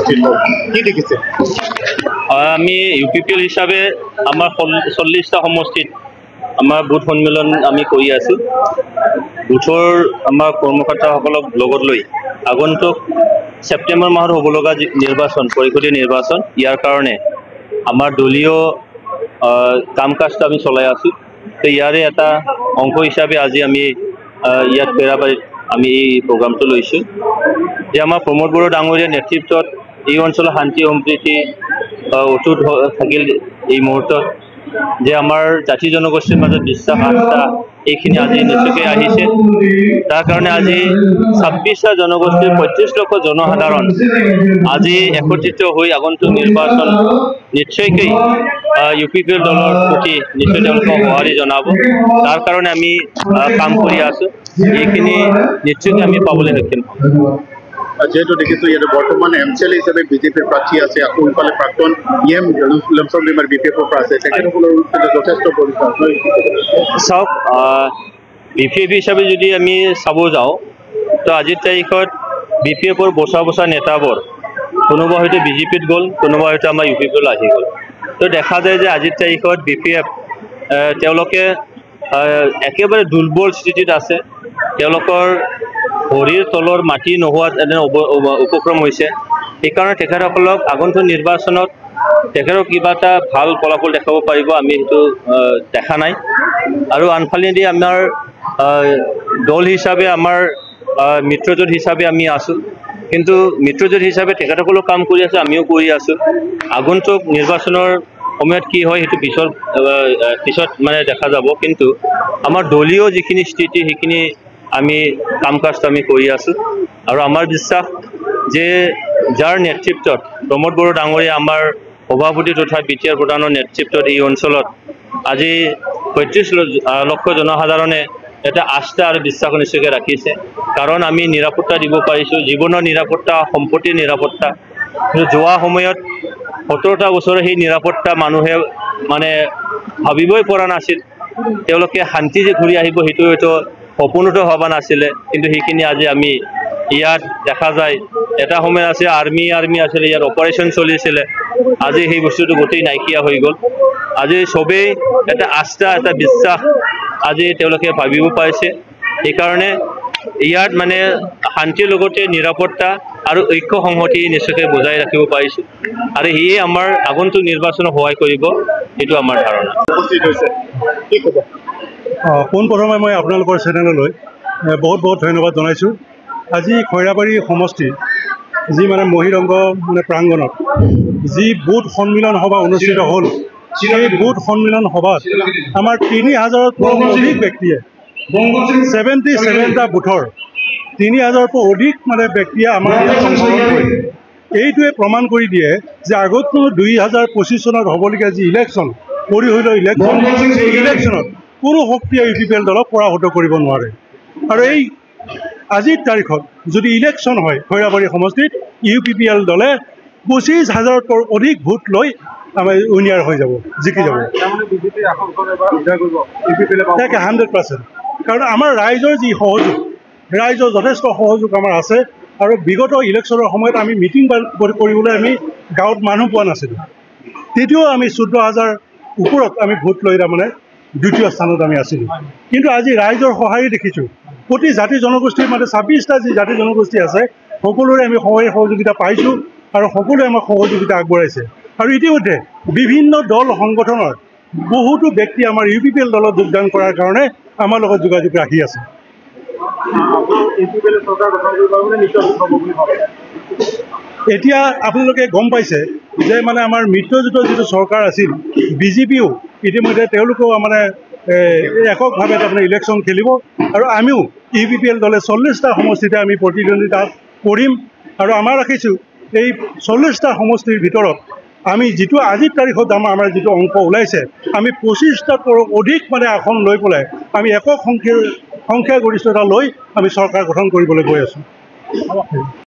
উপস্থিত হল কি দেখিছে আমি ইউপিপিএল হিসাবে আমাৰ 40টা সমষ্টিত আমাৰ বুথ সন্মিলন আমি কৰি আছো বুথৰ আমাৰ কৰ্মকৰ্তাসকলক লগত লৈ আগন্তুক সেপ্টেম্বৰ মাহত হ'ব লগা নিৰ্বাচন পৰিষদীয় নিৰ্বাচন ইয়াৰ কাৰণে আমাৰ দলীয় কাম কাজটো আমি চলাই আছো তো ইয়াৰে এটা অংশ হিচাপে আজি আমি ইয়াত পেৰাবাৰীত আমি এই প্ৰগ্ৰামটো লৈছো যে আমাৰ প্ৰমোদ বড়ো ডাঙৰীয়াৰ নেতৃত্বত এই অঞ্চলৰ শান্তি সম্প্ৰীতি অটুট থাকিল এই মুহূৰ্তত যে আমাৰ জাতি জনগোষ্ঠীৰ মাজত বিশ্বাস আস্থা এইখিনি আজি নিশ্চয়কৈ আহিছে তাৰ কাৰণে আজি 26টা জনগোষ্ঠীৰ 35 লক্ষ জনসাধাৰণ আজি একত্ৰিত হৈ আগন্তুক নিৰ্বাচন নিশ্চয়কৈ ইউপিপিএল দলৰ প্ৰতি নিশ্চয় তেওঁলোকক সঁহাৰি জনাব তাৰ কাৰণে আমি কাম কৰি আছো এইখিনি নিশ্চয়কৈ আমি পাবলৈ সক্ষম হ'ম যেহেতু দেখিছো ইয়াতে বর্তমান এমসিএল হিসাবে বিজেপির প্রার্থী আছে আকৌ ইফালে প্ৰাক্তন ইএম লমসম ডিমাৰ বিপিএফৰ পৰা আছে তেখেতসকলৰ যথেষ্ট পৰিশ্ৰম চাওক বিপিএফ হিচাপে যদি আমি চাব যাওঁ তো আজিৰ তাৰিখত বিপিএফৰ বছা বছা নেতাবোৰ কোনোবা হয়তো বিজেপিত গ'ল কোনোবা হয়তো আমাৰ ইউপিপিলৈ আহি গ'ল তো দেখা যায় যে আজিৰ তাৰিখত বিপিএফ তেওঁলোকে একেবাৰে দুৰ্বল স্থিতিত আছে তেওঁলোকৰ ভৰিৰ তলৰ মাটি নোহোৱাত এনে উপক্ৰম হৈছে সেইকাৰণে তেখেতসকলক আগন্তুক নিৰ্বাচনত তেখেতক কিবা এটা ভাল ফলাফল দেখাব পাৰিব আমি সেইটো দেখা নাই আৰু আনফালেদি আমাৰ দল হিচাপে আমাৰ মিত্ৰজোঁট হিচাপে আমি আছোঁ কিন্তু মিত্ৰজোঁট হিচাপে তেখেতসকলেও কাম কৰি আছে আমিও কৰি আছোঁ আগন্তুক নিৰ্বাচনৰ সময়ত কি হয় সেইটো পিছত মানে দেখা যাব কিন্তু আমাৰ দলীয় যিখিনি স্থিতি সেইখিনি আমি কাম কাজটো আমি কৰি আছোঁ আৰু আমাৰ বিশ্বাস যে যাৰ নেতৃত্বত প্ৰমোদ বড়ো ডাঙৰীয়া আমাৰ সভাপতি তথা বিটিআৰ প্ৰধানৰ নেতৃত্বত এই অঞ্চলত আজি 35 লক্ষ জনসাধাৰণে এটা আস্থা আৰু বিশ্বাস নিশ্চয়কৈ ৰাখিছে কাৰণ আমি নিৰাপত্তা দিব পাৰিছোঁ জীৱনৰ নিৰাপত্তা সম্পত্তিৰ নিৰাপত্তা যোৱা সময়ত 17টা বছৰে সেই নিৰাপত্তা মানুহে মানে ভাবিবই পৰা নাছিল তেওঁলোকে শান্তি যে ঘূৰি আহিব সেইটো হয়তো সপোনতো হবা নাছিলে কিন্তু সেইখিনি আজি আমি ইয়াত দেখা যায় এটা সময় আছে আৰ্মি আছিল ইয়াত অপাৰেশ্যন চলিছিলে আজি সেই বস্তুটো গোটেই নাইকিয়া হৈ গ'ল আজি সবেই এটা আস্থা এটা বিশ্বাস আজি তেওঁলোকে ভাবিব পাৰিছে সেইকাৰণে ইয়াত মানে শান্তিৰ লগতে নিৰাপত্তা আৰু ঐক্য সংহতি নিশ্চয়কৈ বজাই ৰাখিব পাৰিছোঁ আৰু সেয়ে আমাৰ আগন্তুক নিৰ্বাচনত সহায় কৰিব এইটো আমাৰ ধাৰণা উপস্থিত হৈছে কি ক'ব পোনপ্ৰথমে মই আপোনালোকৰ চেনেললৈ বহুত বহুত ধন্যবাদ জনাইছোঁ আজি খৈৰাবাৰী সমষ্টিৰ যি মানে মহিৰংগ মানে প্ৰাংগণত যি বুথ সন্মিলন সভা অনুষ্ঠিত হ'ল সেই বুথ সন্মিলন সভাত আমাৰ 3000তকৈ অধিক ব্যক্তিয়ে 77টা বুথৰ 3000তকৈ অধিক মানে ব্যক্তিয়ে আমাৰ অংশগ্ৰহণ কৰিলে এইটোৱে প্ৰমাণ কৰি দিয়ে যে আগতনো 2025 চনত হ'বলগীয়া যি ইলেকশ্যন পৰিষদীয় ইলেকশ্যন সেই ইলেকশ্যনত কোনো শক্তিয়ে ইউপিপিএল দলক পৰাভূত কৰিব নোৱাৰে আৰু এই আজিৰ তাৰিখত যদি ইলেকশ্যন হয় খৈৰাবাৰী সমষ্টিত ইউপিপিএল দলে 25,000তকৈ অধিক ভোট লৈ আমাৰ উইনাৰ হৈ যাব জিকি যাব 100% কাৰণ আমাৰ ৰাইজৰ যি সহযোগ ৰাইজৰ যথেষ্ট সহযোগ আমাৰ আছে আৰু বিগত ইলেকশ্যনৰ সময়ত আমি মিটিং কৰিবলৈ আমি গাঁৱত মানুহ পোৱা নাছিলোঁ তেতিয়াও আমি 14,000 ওপৰত আমি ভোট লৈ তাৰমানে দ্বিতীয় স্থানত আমি আছিলোঁ কিন্তু আজি ৰাইজৰ সহায় দেখিছোঁ প্ৰতি জাতি জনগোষ্ঠীৰ মানে 26টা যি জাতি জনগোষ্ঠী আছে সকলোৰে আমি সহযোগিতা পাইছোঁ আৰু সকলোৱে আমাক সহযোগিতা আগবঢ়াইছে আৰু ইতিমধ্যে বিভিন্ন দল সংগঠনৰ বহুতো ব্যক্তি আমাৰ ইউপিপিএল দলত যোগদান কৰাৰ কাৰণে আমাৰ লগত যোগাযোগ ৰাখি আছে এতিয়া আপোনালোকে গম পাইছে যে মানে আমাৰ মিত্ৰজোঁটৰ যিটো চৰকাৰ আছিল বিজেপিও ইতিমধ্যে তেওঁলোকেও মানে এককভাৱে তাৰমানে ইলেকশ্যন খেলিব আৰু আমিও ইউপিপিএল দলে 40টা সমষ্টিতে আমি প্ৰতিদ্বন্দ্বিতা কৰিম আৰু আমাৰ ৰাখিছোঁ এই 40টা সমষ্টিৰ ভিতৰত আমি যিটো আজিৰ তাৰিখত আমাৰ যিটো অংক ওলাইছে আমি 25টাতকৈ অধিক মানে আসন লৈ পেলাই আমি একক সংখ্যাগৰিষ্ঠতা লৈ আমি চৰকাৰ গঠন কৰিবলৈ গৈ আছোঁ